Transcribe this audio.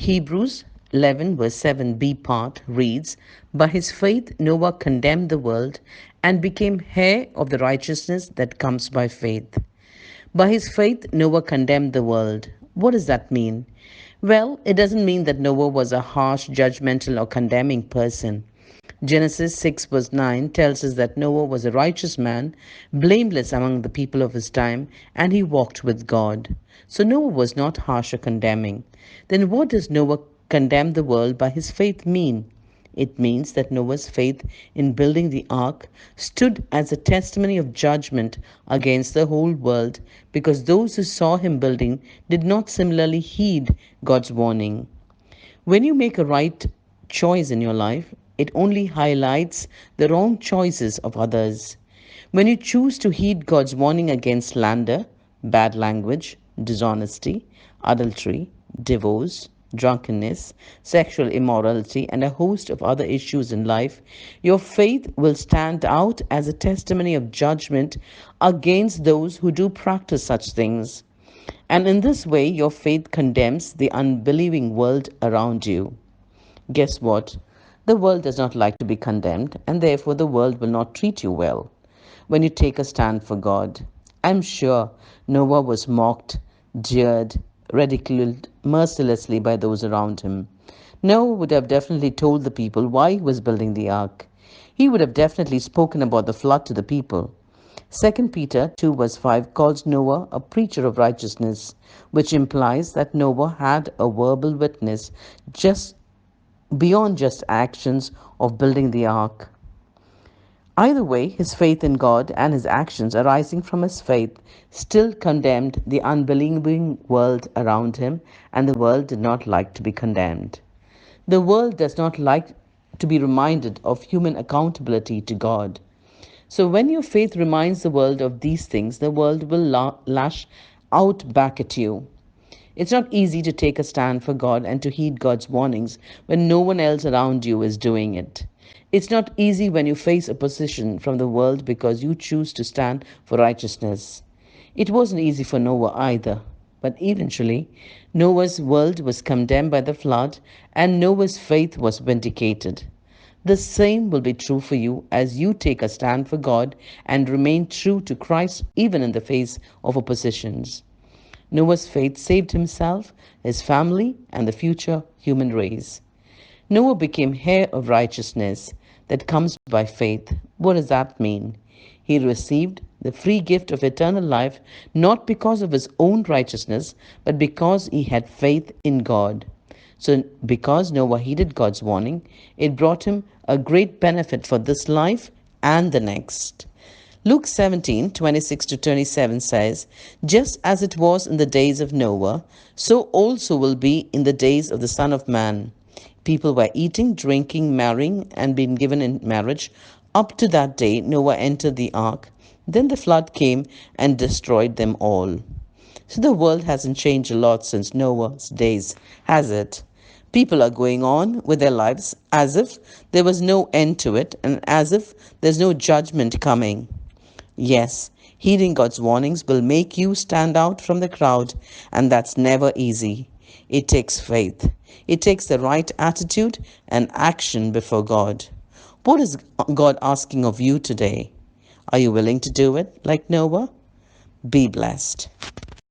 Hebrews 11 verse 7b part reads, "By his faith Noah condemned the world and became heir of the righteousness that comes by faith." By his faith Noah condemned the world. What does that mean? Well, it doesn't mean that Noah was a harsh, judgmental, or condemning person. Genesis 6 verse 9 tells us that Noah was a righteous man, blameless among the people of his time, and he walked with God. So Noah was not harsh or condemning. Then what does Noah condemn the world by his faith mean? It means that Noah's faith in building the ark stood as a testimony of judgment against the whole world because those who saw him building did not similarly heed God's warning. When you make a right choice in your life, it only highlights the wrong choices of others. When you choose to heed God's warning against slander, bad language, dishonesty, adultery, divorce, drunkenness, sexual immorality, and a host of other issues in life, your faith will stand out as a testimony of judgment against those who do practice such things. And in this way, your faith condemns the unbelieving world around you. Guess what? The world does not like to be condemned, and therefore the world will not treat you well when you take a stand for God. I'm sure Noah was mocked, jeered, ridiculed mercilessly by those around him. Noah would have definitely told the people why he was building the ark. He would have definitely spoken about the flood to the people. 2 Peter 2 verse 5 calls Noah a preacher of righteousness, which implies that Noah had a verbal witness just beyond just actions of building the ark. Either way, his faith in God and his actions arising from his faith still condemned the unbelieving world around him, and the world did not like to be condemned. The world does not like to be reminded of human accountability to God. So when your faith reminds the world of these things, the world will lash out back at you. It's not easy to take a stand for God and to heed God's warnings when no one else around you is doing it. It's not easy when you face opposition from the world because you choose to stand for righteousness. It wasn't easy for Noah either. But eventually, Noah's world was condemned by the flood and Noah's faith was vindicated. The same will be true for you as you take a stand for God and remain true to Christ even in the face of oppositions. Noah's faith saved himself, his family, and the future human race. Noah became heir of righteousness that comes by faith. What does that mean? He received the free gift of eternal life not because of his own righteousness, but because he had faith in God. So, because Noah heeded God's warning, it brought him a great benefit for this life and the next. Luke 17:26 to 27 says, "Just as it was in the days of Noah, so also will be in the days of the Son of Man. People were eating, drinking, marrying, and being given in marriage. Up to that day, Noah entered the ark. Then the flood came and destroyed them all." So the world hasn't changed a lot since Noah's days, has it? People are going on with their lives as if there was no end to it and as if there's no judgment coming. Yes, heeding God's warnings will make you stand out from the crowd, and that's never easy. It takes faith. It takes the right attitude and action before God. What is God asking of you today? Are you willing to do it like Noah? Be blessed.